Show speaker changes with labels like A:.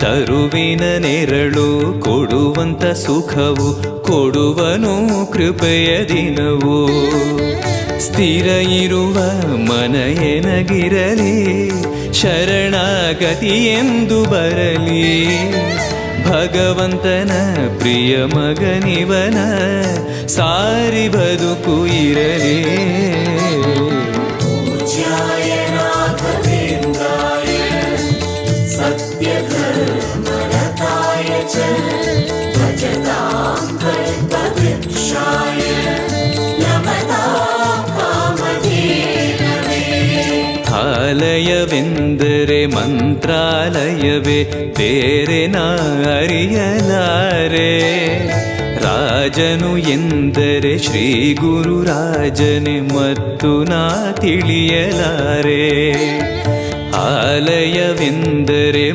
A: ತರುವಿನ ನೆರಳು ಕೊಡುವಂತ ಸುಖವು ಕೊಡುವನು ಕೃಪೆಯ ದಿನವು. ಸ್ಥಿರ ಇರುವ ಮನ ಎನಗಿರಲಿ ಶರಣಾಗತಿ ಎಂದು ಬರಲಿ. ಭಗವಂತನ ಪ್ರಿಯ ಮಗನಿವನ ಸಾರಿ ಬದುಕು ಇರಲಿ. ಆಲಯವೆಂದರೆ ಮಂತ್ರಾಲಯವೇ ಬೇರೆ ನಾ ಅರಿಯಲಾರೆ. ರಾಜನು ಎಂದರೆ ಶ್ರೀ ಗುರು ರಾಜನೇ ಮತ್ತು ನಾ ತಿಳಿಯಲಾರೆ. ಆಲಯವೆಂದರೆ